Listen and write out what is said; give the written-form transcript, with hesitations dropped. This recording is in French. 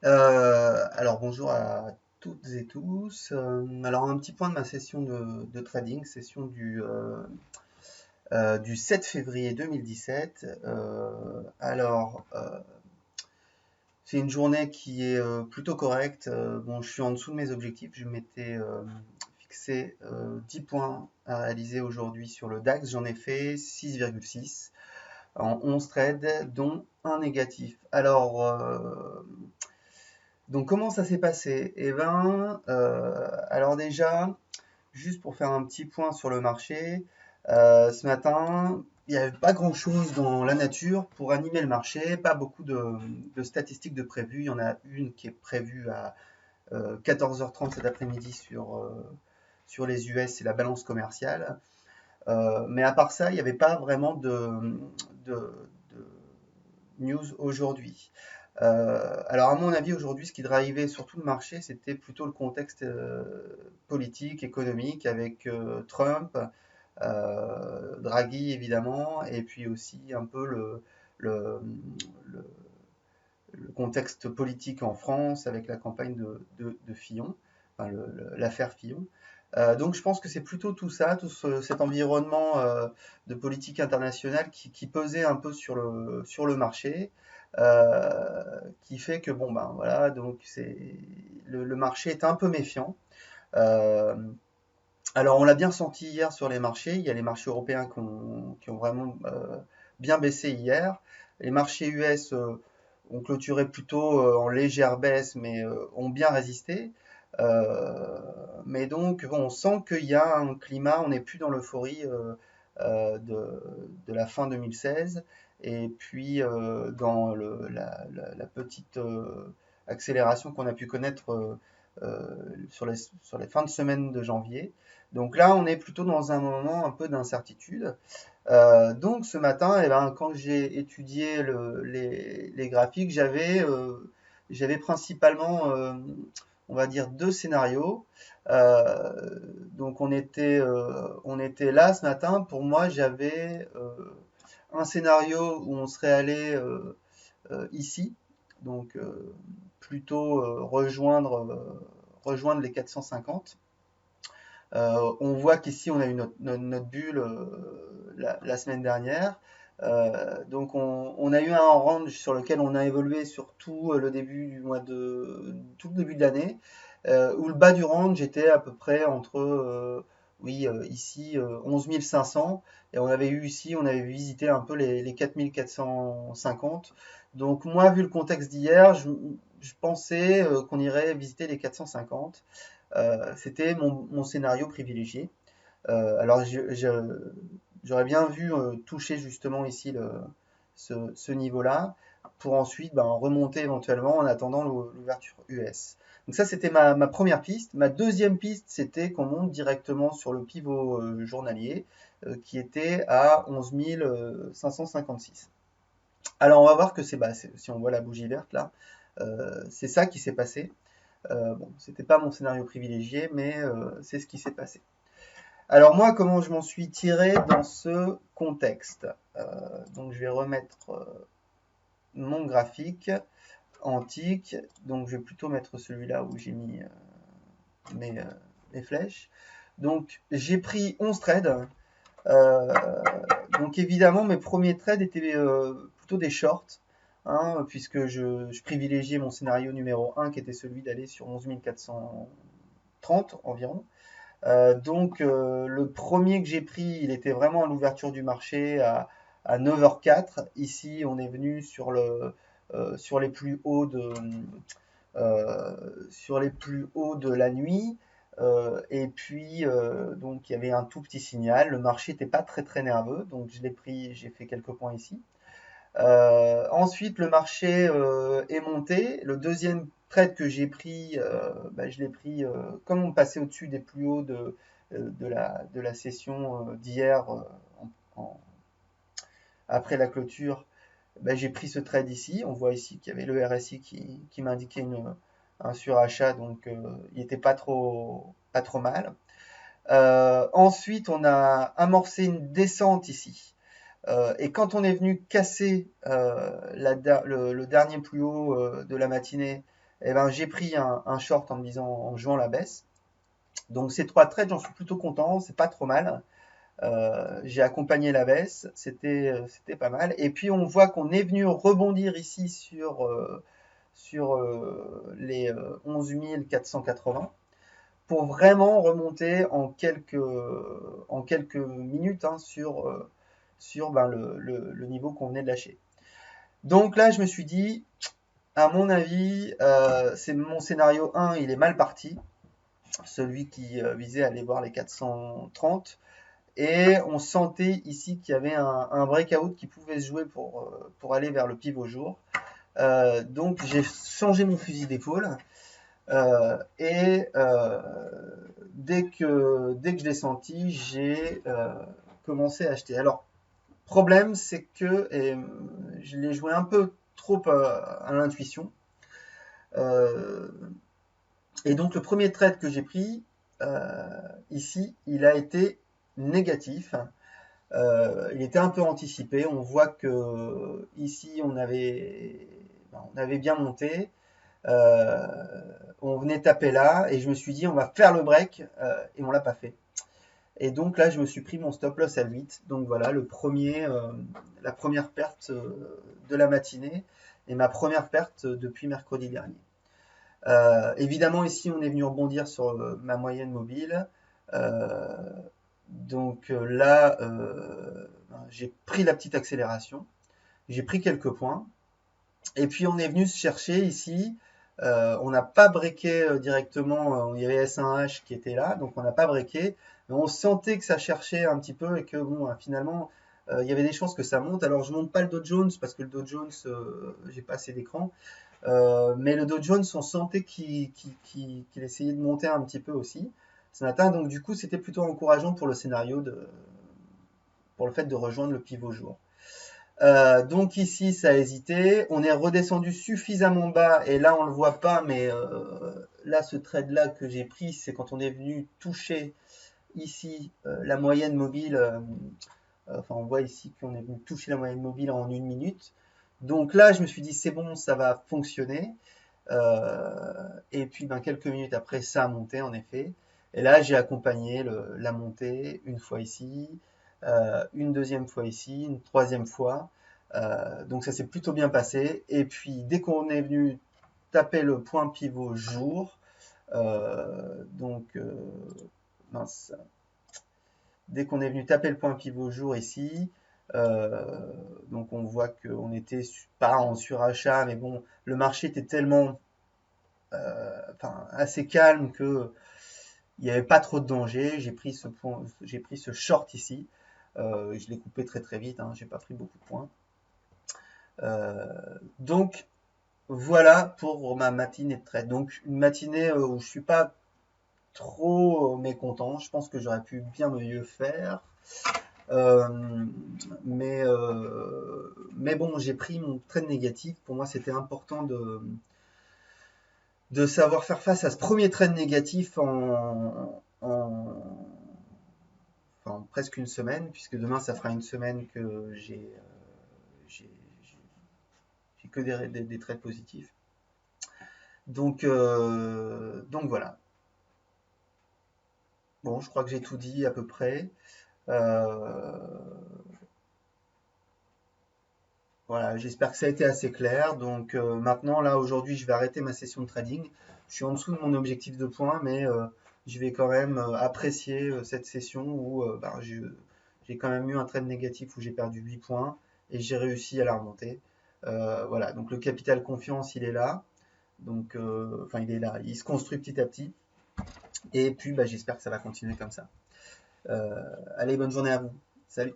Alors bonjour à toutes et tous. Alors un petit point de ma session de trading, session du 7 février 2017. C'est une journée qui est plutôt correcte. Bon, je suis en dessous de mes objectifs. Je m'étais fixé 10 points à réaliser aujourd'hui sur le DAX. J'en ai fait 6,6 en 11 trades, dont un négatif. Donc comment ça s'est passé? Alors déjà, juste pour faire un petit point sur le marché, ce matin, il n'y avait pas grand-chose dans la nature pour animer le marché, pas beaucoup de statistiques de prévues. Il y en a une qui est prévue à 14h30 cet après-midi sur les US, c'est la balance commerciale. Mais à part ça, il n'y avait pas vraiment de news aujourd'hui. Alors à mon avis, aujourd'hui, ce qui drivait surtout le marché, c'était plutôt le contexte politique, économique, avec Trump, Draghi évidemment, et puis aussi un peu le, le- le contexte politique en France avec la campagne de Fillon, enfin l'affaire Fillon. Donc je pense que c'est plutôt tout ça, cet environnement de politique internationale qui pesait un peu sur le marché, qui fait que bon ben voilà, donc le marché est un peu méfiant. Euh, alors on l'a bien senti hier sur les marchés, il y a les marchés européens qui ont vraiment bien baissé hier. Les marchés US ont clôturé plutôt en légère baisse, mais ont bien résisté. Mais donc, bon, on sent qu'il y a un climat, on n'est plus dans l'euphorie de la fin 2016, et puis dans la petite accélération qu'on a pu connaître sur les fins de semaine de janvier. Donc là, on est plutôt dans un moment un peu d'incertitude. Donc ce matin, eh ben, quand j'ai étudié les graphiques, j'avais principalement, on va dire, deux scénarios. Donc on était là ce matin. Pour moi, j'avais un scénario où on serait allé ici, donc plutôt rejoindre les 450. On voit qu'ici, on a eu notre bulle la semaine dernière. Donc, on a eu un range sur lequel on a évolué sur tout le début tout le début de l'année, où le bas du range était à peu près entre, oui, ici, 11 500, et on avait visité un peu les 4 450. Donc, moi, vu le contexte d'hier, je pensais qu'on irait visiter les 450. C'était mon scénario privilégié. Alors j'aurais bien vu toucher justement ici ce niveau-là pour ensuite ben, remonter éventuellement en attendant l'ouverture US. Donc ça c'était ma première piste. Ma deuxième piste c'était qu'on monte directement sur le pivot journalier qui était à 11 556. Alors on va voir que si on voit la bougie verte là, c'est ça qui s'est passé. Bon, c'était pas mon scénario privilégié, mais c'est ce qui s'est passé. Alors moi, comment je m'en suis tiré dans ce contexte? Donc je vais remettre mon graphique antique. Donc je vais plutôt mettre celui-là où j'ai mis mes, euh, mes flèches. Donc j'ai pris 11 trades. Euh, donc évidemment, mes premiers trades étaient plutôt des shorts, hein, puisque je privilégiais mon scénario numéro un qui était celui d'aller sur 11 430 environ. Le premier que j'ai pris, il était vraiment à l'ouverture du marché à 9h04. Ici, on est venu sur les plus hauts de la nuit. Et puis, donc, il y avait un tout petit signal. Le marché n'était pas très très nerveux, donc je l'ai pris, j'ai fait quelques points ici. Ensuite, le marché est monté. Le deuxième trade que j'ai pris, je l'ai pris comme on passait au-dessus des plus hauts de la session d'hier après la clôture. J'ai pris ce trade ici. On voit ici qu'il y avait le RSI qui m'indiquait un surachat, donc il n'était pas trop mal. Ensuite, on a amorcé une descente ici. Et quand on est venu casser le dernier plus haut de la matinée, eh ben, j'ai pris un short en jouant la baisse. Donc ces 3 trades, j'en suis plutôt content, c'est pas trop mal. J'ai accompagné la baisse, c'était pas mal. Et puis on voit qu'on est venu rebondir ici sur les 11 480 pour vraiment remonter en quelques minutes hein, sur ben, le niveau qu'on venait de lâcher. Donc là, je me suis dit, à mon avis, c'est mon scénario 1, il est mal parti, celui qui visait à aller voir les 430. Et on sentait ici qu'il y avait un breakout qui pouvait se jouer pour aller vers le pivot jour. Donc j'ai changé mon fusil d'épaule. Et dès que je l'ai senti, j'ai commencé à acheter. Alors, problème, c'est que je l'ai joué un peu trop à l'intuition. Et donc, le premier trade que j'ai pris, ici, il a été négatif. Il était un peu anticipé. On voit que ici, on avait bien monté. On venait taper là et je me suis dit on va faire le break et on l'a pas fait. Et donc là je me suis pris mon stop loss à 8. Donc voilà la première perte de la matinée et ma première perte depuis mercredi dernier. Évidemment ici on est venu rebondir sur ma moyenne mobile. Donc là j'ai pris la petite accélération. J'ai pris quelques points. Et puis on est venu se chercher ici. On n'a pas breaké directement. Il y avait S1H qui était là, donc on n'a pas breaké. Mais on sentait que ça cherchait un petit peu et que bon, finalement, il y avait des chances que ça monte. Alors je monte pas le Dow Jones parce que le Dow Jones, j'ai pas assez d'écran. Mais le Dow Jones, on sentait qu'il essayait de monter un petit peu aussi ce matin. Donc du coup, c'était plutôt encourageant pour le scénario pour le fait de rejoindre le pivot jour. Donc ici, ça a hésité. On est redescendu suffisamment bas et là, on le voit pas, mais là, ce trade-là que j'ai pris, c'est quand on est venu toucher ici la moyenne mobile. Enfin, on voit ici qu'on est venu toucher la moyenne mobile en 1 minute. Donc là, je me suis dit, c'est bon, ça va fonctionner. Et puis, ben, quelques minutes après, ça a monté, en effet. Et là, j'ai accompagné la montée une fois ici, une deuxième fois ici, une troisième fois. Donc ça s'est plutôt bien passé. Et puis, dès qu'on est venu taper le point pivot jour, mince, dès qu'on est venu taper le point pivot jour ici, donc on voit qu'on était pas en surachat, mais bon, le marché était tellement assez calme que il n'y avait pas trop de danger. J'ai pris ce short ici. Je l'ai coupé très très vite, hein, j'ai pas pris beaucoup de points. Donc voilà pour ma matinée de trade. Donc une matinée où je suis pas trop mécontent. Je pense que j'aurais pu bien mieux faire. Mais bon, j'ai pris mon trade négatif. Pour moi, c'était important de savoir faire face à ce premier trade négatif en presque une semaine, puisque demain, ça fera une semaine que j'ai que des trades positifs. Donc voilà. Bon, je crois que j'ai tout dit à peu près. Voilà, j'espère que ça a été assez clair. Donc maintenant, là, aujourd'hui, je vais arrêter ma session de trading. Je suis en dessous de mon objectif de points, mais je vais quand même apprécier cette session où j'ai quand même eu un trade négatif où j'ai perdu 8 points et j'ai réussi à la remonter. Voilà, donc le capital confiance, il est là. Donc, enfin, il est là, il se construit petit à petit. Et puis, j'espère que ça va continuer comme ça. Allez, bonne journée à vous. Salut.